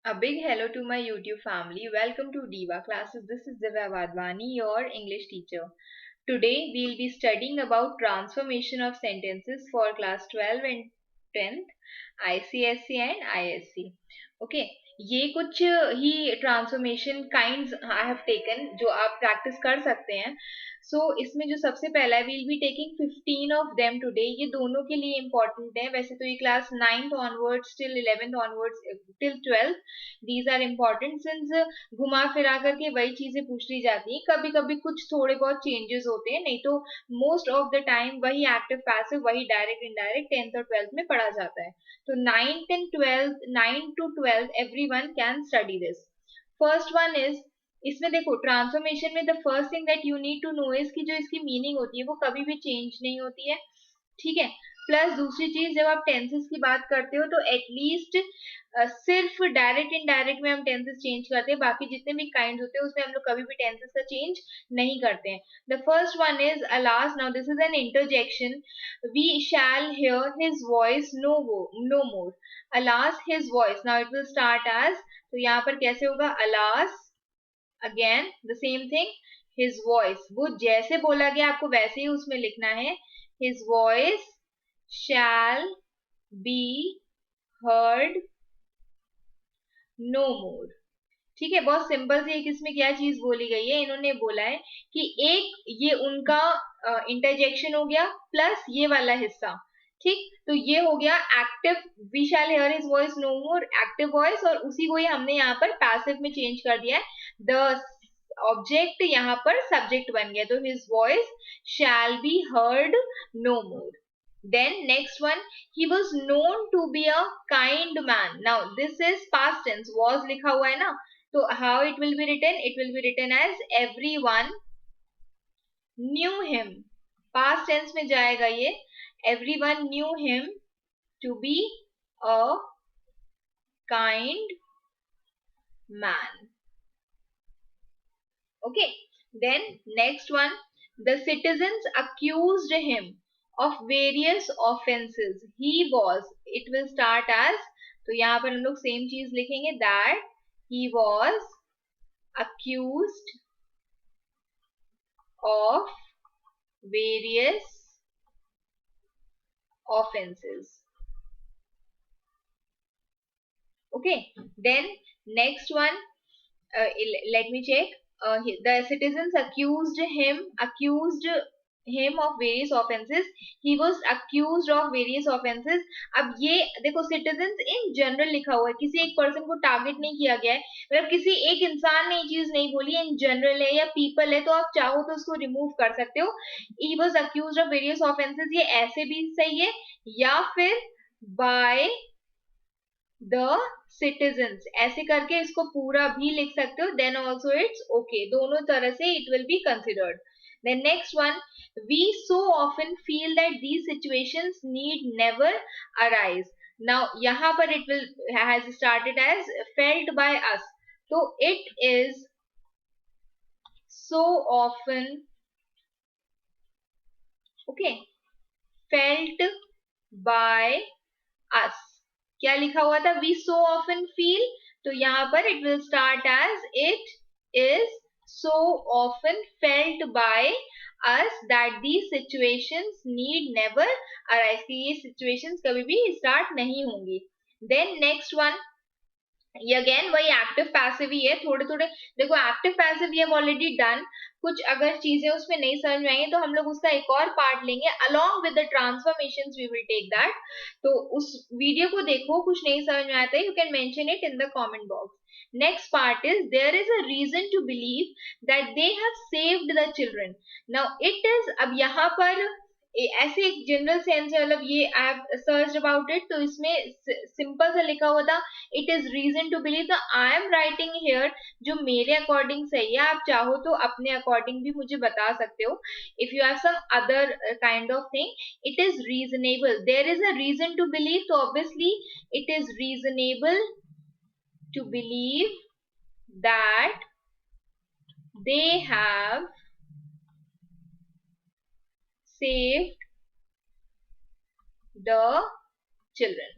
A big hello to my YouTube family. Welcome to Diva Classes. This is Divya Vadvani, your English teacher. Today we'll be studying about transformation of sentences for class 12 and 10th, ICSE and ISC. Okay, ये कुछ ही transformation kinds I have taken जो आप practice कर सकते हैं. इसमें जो सबसे पहला है, will be taking 15 of them today. ये दोनों के लिए इंपॉर्टेंट है. वैसे तो ये class 9th onwards till 11th onwards till 12th these are important since घुमा फिरा करके वही चीजें पूछ ली जाती हैं. कभी कभी कुछ थोड़े बहुत चेंजेस होते हैं, नहीं तो मोस्ट ऑफ द टाइम वही एक्टिव पैसिव वही डायरेक्ट इनडायरेक्ट 10th और 12th में पढ़ा जाता है. तो 9th and 12th 9 to 12 everyone can study this. First one is, इसमें देखो ट्रांसफॉर्मेशन में the first thing that you need to know is कि जो इसकी मीनिंग होती है वो कभी भी चेंज नहीं होती है. ठीक है. प्लस दूसरी चीज, जब आप टेंसेस की बात करते हो तो एटलीस्ट सिर्फ डायरेक्ट इनडायरेक्ट में हम टेंसेस चेंज करते हैं. बाकी जितने भी काइंड होते हैं उसमें हम लोग कभी भी टेंसेस का चेंज नहीं करते हैं. The first one is alas. Now this is an interjection. We shall hear his voice no more. Alas his voice. Now it will start as, तो यहाँ पर कैसे होगा? Alas, again the same thing, his voice. वो जैसे बोला गया आपको वैसे ही उसमें लिखना है. His voice shall be heard no more. ठीक है, बहुत सिंपल सी. एक इसमें क्या चीज बोली गई है, इन्होंने बोला है कि एक ये उनका इंटरजेक्शन हो गया प्लस ये वाला हिस्सा. ठीक, तो ये हो गया active. We shall hear his voice no more, active voice, और उसी को ही हमने यहाँ पर पैसिव में चेंज कर दिया है. द ऑब्जेक्ट यहाँ पर सब्जेक्ट बन गया. तो his voice shall be heard no more. Then next one, he was known to be a kind man. Now this is past tense, was लिखा हुआ है ना, तो how it will be written? It will be written as everyone knew him. Past tense में जाएगा ये. Everyone knew him to be a kind man. Okay. Then next one, the citizens accused him of various offenses. He was, it will start as, तो यहाँ पर हम लोग same चीज लिखेंगे, that he was accused of various offenses. Okay, then next one, let me check. The citizens accused him of various offenses. He was accused of various offenses. अब ये देखो, citizens in general लिखा हुआ है, किसी एक पर्सन को target नहीं किया गया है. मतलब किसी एक इंसान ने ये चीज नहीं बोली है, इन जनरल है या पीपल है, तो आप चाहो तो उसको रिमूव कर सकते हो. he was accused of various offenses, ये ऐसे भी सही है, या फिर by the citizens ऐसे करके इसको पूरा भी लिख सकते हो. then also it's okay, दोनों तरह से it will be considered. Then next one, we so often feel that these situations need never arise. Now यहाँ पर it will has started as felt by us, so it is so often, okay, felt by us. क्या लिखा हुआ था? we so often feel, तो यहाँ पर it will start as it is so often felt by us that these situations need never arise, कि ये situations कभी भी start नहीं होंगी. then next one, ये अगेन वही एक्टिव पैसिव ही है. थोड़े थोड़े देखो, एक्टिव पैसिव ये ऑलरेडी डन. कुछ अगर चीजें उसमें नहीं समझ में आएंगी तो हम लोग उसका एक और पार्ट लेंगे along with the transformations, we will take that. तो उस वीडियो को देखो, कुछ नहीं समझ में आता है, you can mention it in the comment box. Next part is, there is a reason to believe that they have saved the children. Now it is, अब यहाँ पर ऐसे एक जनरल सेंस है, मतलब ये I have search about it, तो इसमें सिंपल सा लिखा हुआ था, it is reason to believe. The I am writing here जो मेरे अकॉर्डिंग सही है. आप चाहो तो अपने अकॉर्डिंग भी मुझे बता सकते हो. If you have some other kind of thing, it is reasonable. There is a reason to believe, तो obviously it is reasonable to believe that they have saved the children.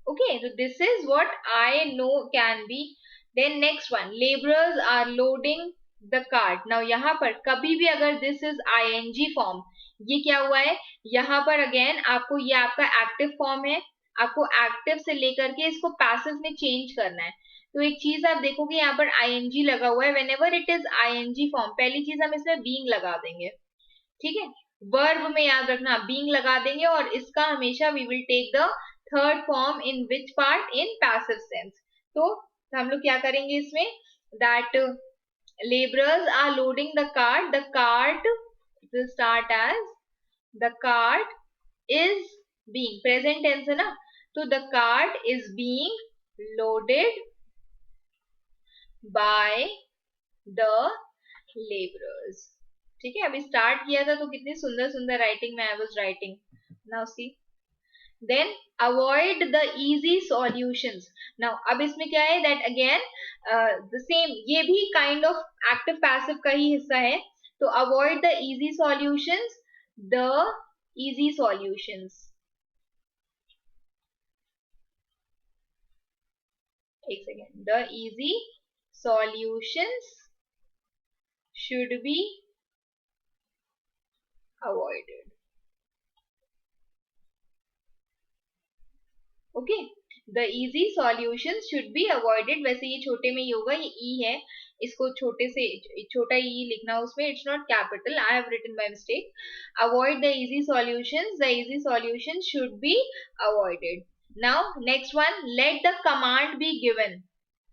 Okay, so this is what I know can be. Then next one, laborers are loading the cart. Now यहाँ पर कभी भी अगर this is ing form, ये क्या हुआ है, यहाँ पर again आपको ये आपका active form है, आपको active से लेकर के इसको passive में change करना है. तो एक चीज आप देखोगे यहाँ पर ing लगा हुआ है. whenever it is ing form, पहली चीज हम इसमें being लगा देंगे. ठीक है, वर्ब में याद रखना बीइंग लगा देंगे और इसका हमेशा we will take the third form in which part, in passive sense. तो हम लोग क्या करेंगे इसमें, that laborers are loading the cart. The cart will start as the cart is being, present tense है ना, तो the cart is being loaded by the laborers. ठीक है, अभी स्टार्ट किया था तो कितनी सुंदर सुंदर राइटिंग में I was writing. Now see, then avoid the easy solutions. Now अब इसमें क्या है, दैट अगेन द सेम, ये भी काइंड ऑफ एक्टिव पैसिव का ही हिस्सा है. तो avoid the easy solutions, the easy solutions. एक second, the easy solutions should be avoided. Okay, the easy solutions should be avoided. वैसे ये छोटे में ही होगा, ये ई है, इसको छोटे से छोटा ई लिखना उसमें, it's not capital, I have written by mistake. Avoid the easy solutions, the easy solutions should be avoided. Now next one, let the command be given.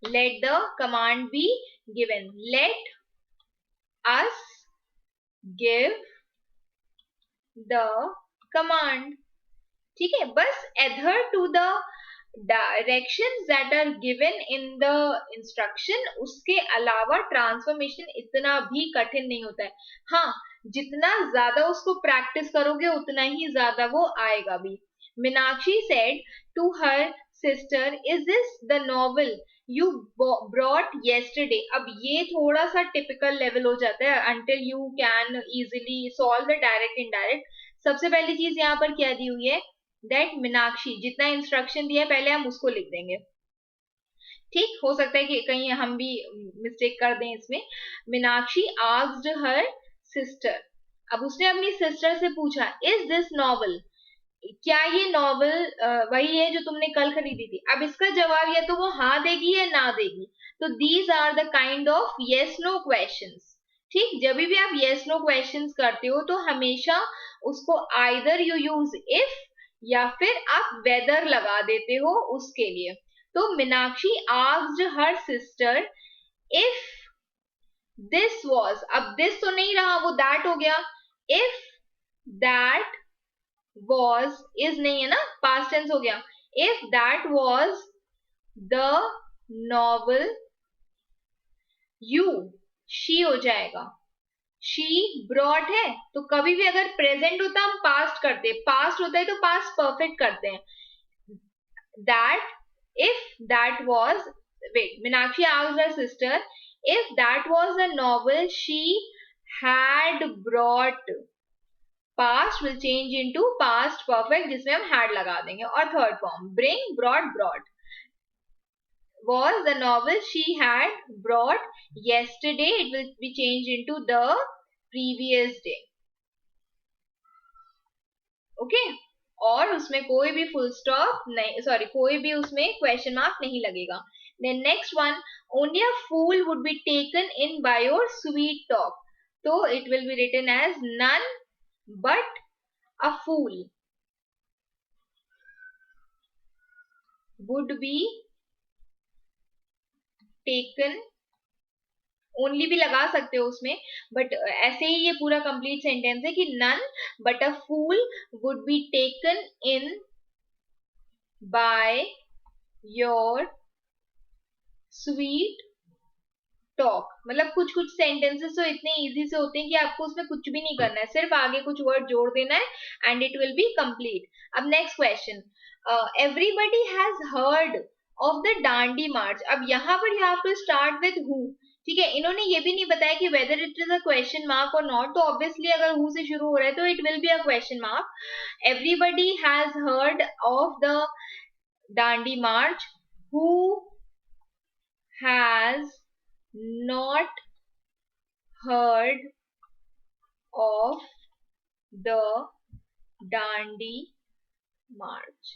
Let the command be given. Let us give the command. ठीक है, बस adhere to the directions that are given in the instruction. उसके अलावा transformation इतना भी कठिन नहीं होता है. हाँ, जितना ज्यादा उसको प्रैक्टिस करोगे उतना ही ज्यादा वो आएगा भी. Meenakshi said to her sister, is this the novel you brought yesterday? अब ये थोड़ा सा टिपिकल लेवल हो जाता है until you can easily solve the direct indirect. सबसे पहली चीज यहाँ पर क्या दी हुई है, दैट मीनाक्षी, जितना इंस्ट्रक्शन दिया है पहले हम उसको लिख देंगे. ठीक, हो सकता है कि कहीं हम भी मिस्टेक कर दें इसमें. Meenakshi asked her sister. अब उसने अपनी सिस्टर से पूछा, इज दिस नॉवल, क्या ये नॉवल वही है जो तुमने कल खरीदी थी? अब इसका जवाब या तो वो हाँ देगी या ना देगी. तो these are the kind of yes no questions. ठीक, जब भी आप येस नो क्वेश्चंस करते हो तो हमेशा उसको आइदर यू यूज इफ या फिर आप वेदर लगा देते हो उसके लिए. तो Meenakshi asked her sister if this was, अब दिस तो नहीं रहा, वो दैट हो गया. इफ दैट was, is नहीं है ना, past tense हो गया. if that was the novel you, she हो जाएगा. she brought है, तो कभी भी अगर प्रेजेंट होता हम पास्ट करते, पास्ट होता है तो पास्ट परफेक्ट करते हैं. that, if that was, wait, Meenakshi asked her sister if that was the novel she had brought. Past will change into past perfect जिसमें हम हैड लगा देंगे. और third form, bring, brought, brought. was the novel she had brought yesterday, it will be changed into the previous day. okay, और उसमें कोई भी full stop नहीं, सॉरी, कोई भी उसमें क्वेश्चन मार्क नहीं लगेगा. then next one, only a fool would be taken in by your sweet talk. तो it will be written as none but a fool would be taken. Only भी लगा सकते हो उसमें, बट ऐसे ही ये पूरा कंप्लीट सेंटेंस है कि none but a fool would be taken in by your sweet talk. मतलब कुछ कुछ सेंटेंसेस तो इतने इजी से होते हैं कि आपको उसमें कुछ भी नहीं करना है, सिर्फ आगे कुछ वर्ड जोड़ देना है and it will be complete. अब next question, everybody has heard of the Dandi march. अब यहाँ पर you have to start with who. ठीक है, इन्होंने ये भी नहीं बताया कि whether it is a question mark और नॉट, तो ऑब्वियसली अगर हु से शुरू हो रहा है तो it will be a question mark. Everybody has heard of the Dandi march. Who has not heard of the Dandi march?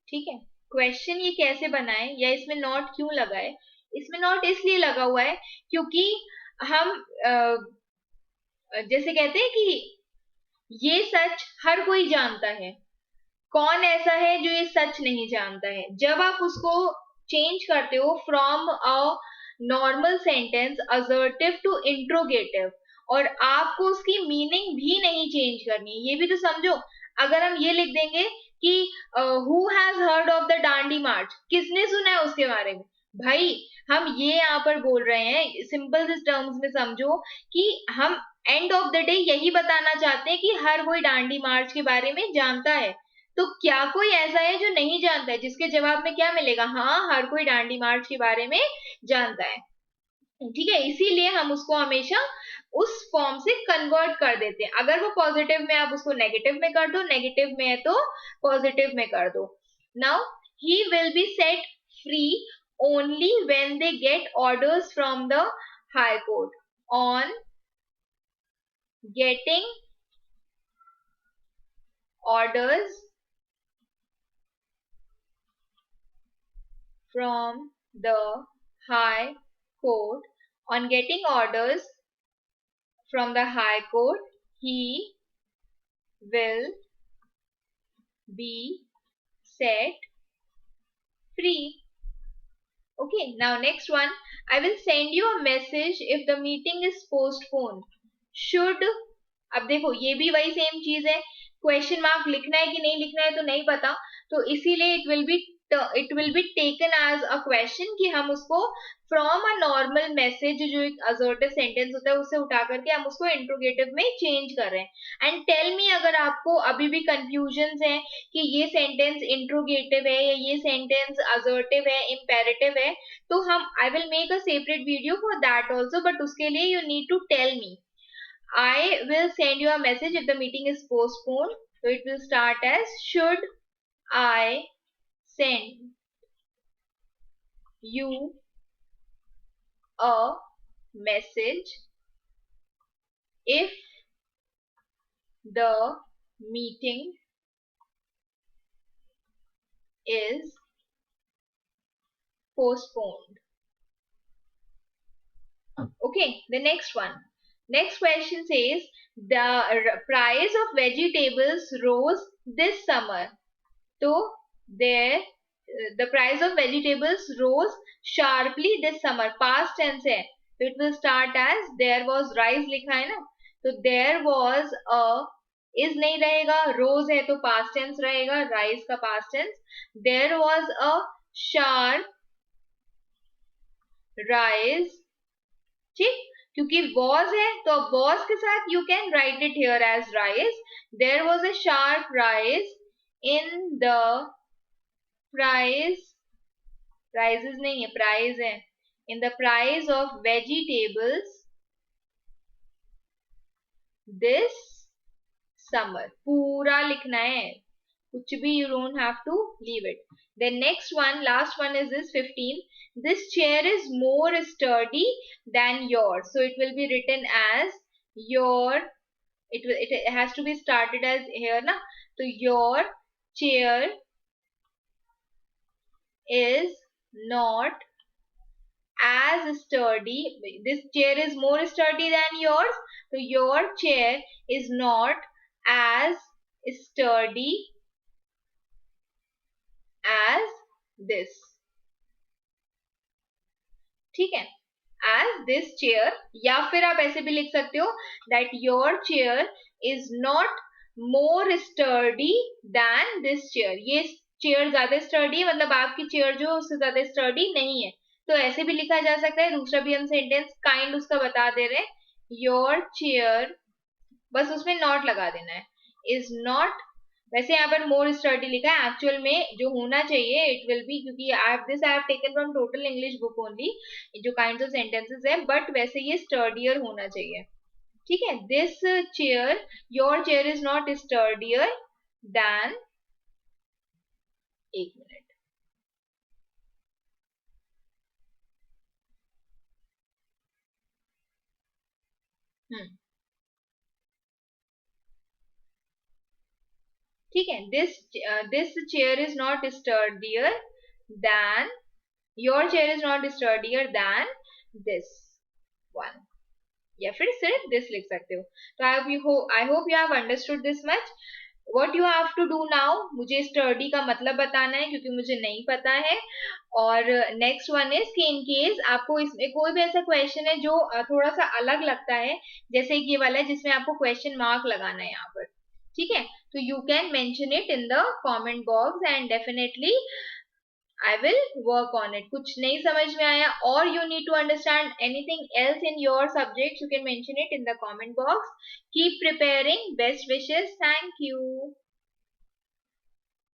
ठीक है, क्वेश्चन ये कैसे बनाए या इसमें नॉट क्यों लगाए? इसमें नॉट इसलिए लगा हुआ है क्योंकि हम जैसे कहते हैं कि ये सच हर कोई जानता है, कौन ऐसा है जो ये सच नहीं जानता है? जब आप उसको चेंज करते हो from a normal sentence assertive to interrogative, और आपको उसकी मीनिंग भी नहीं चेंज करनी है, ये भी तो समझो। अगर हम ये लिख देंगे कि who has heard of the Dandi march, किसने सुना है उसके बारे में? भाई हम ये यहाँ पर बोल रहे हैं, सिंपल से टर्म्स में समझो कि हम एंड ऑफ द डे यही बताना चाहते हैं कि हर कोई डांडी मार्च के बारे में जानता है। तो क्या कोई ऐसा है जो नहीं जानता है? जिसके जवाब में क्या मिलेगा? हाँ, हर कोई डांडी मार्च के बारे में जानता है। ठीक है, इसीलिए हम उसको हमेशा उस फॉर्म से कन्वर्ट कर देते हैं। अगर वो पॉजिटिव में, आप उसको नेगेटिव में कर दो, नेगेटिव में है तो पॉजिटिव में कर दो। Now he will be set free only when they get orders from the high court. On getting orders from the High Court, on getting orders from the High Court, he will be set free. Okay, now next one. I will send you a message if the meeting is postponed. Should, अब देखो ये भी वही same चीज है, question mark लिखना है कि नहीं लिखना है तो नहीं पता, तो इसीलिए it will be taken as a question कि हम उसको from a normal message, जो एक assertive sentence होता है, उससे उठा करके हम उसको interrogative में change कर रहे हैं। And tell me अगर आपको अभी भी confusions है कि ये sentence interrogative है या ये sentence assertive है, imperative है, तो हम I will make a separate video for that also, but उसके लिए you need to tell me. I will send you a message if the meeting is postponed. So it will start as, should I send you a message if the meeting is postponed? Okay, the next one. Next question says, the price of vegetables rose this summer. So there, the price of vegetables rose sharply this summer. Past tense है, तो it will start as, there was rice लिखा है ना, तो there was a, is नहीं रहेगा, rose है तो past tense रहेगा, rice का past tense. There was a sharp rise, ठीक, क्योंकि was है तो was के साथ you can write it here as rise. There was a sharp rise in the price, prices नहीं है, price है, in the price of vegetables this summer. पूरा लिखना है, कुछ भी, you don't have to leave it. The next one, last one is this 15. This chair is more sturdy than yours. So it will be written as your, it has to be started as here na. So your chair is not as sturdy. This chair is more sturdy than yours. So your chair is not as sturdy as this. ठीक है, as this chair, या फिर आप ऐसे भी लिख सकते हो that your chair is not more sturdy than this chair. ये चेयर ज्यादा स्टर्डी है, मतलब आपकी चेयर जो उससे ज्यादा स्टर्डी नहीं है, तो ऐसे भी लिखा जा सकता है। दूसरा भी हम सेंटेंस काइंड उसका बता दे रहे हैं, योर चेयर, बस उसमें नॉट लगा देना है, इज नॉट, वैसे यहाँ पर मोर स्टर्डी लिखा है, एक्चुअल में जो होना चाहिए इट विल बी, क्योंकि I have taken from Total English book only, जो काइंड ऑफ सेंटेंसेस है, बट वैसे ये स्टर्डियर होना चाहिए। ठीक है, this chair, your chair is not sturdier than, एक मिनट, ठीक है, this chair is not sturdier than, your chair is not sturdier than this one, या फिर सिर्फ this लिख सकते हो. तो I hope you have understood this much. What you have to do now, मुझे sturdy का मतलब बताना है क्योंकि मुझे नहीं पता है. और नेक्स्ट वन इज कि इन केस आपको इसमें कोई भी ऐसा क्वेश्चन है जो थोड़ा सा अलग लगता है, जैसे कि ये वाला है जिसमें आपको क्वेश्चन मार्क लगाना है यहाँ पर, ठीक है, तो you can mention it in the comment box and definitely I will work on it. कुछ नहीं समझ में आया or you need to understand anything else in your subject, you can mention it in the comment box. Keep preparing. Best wishes. Thank you.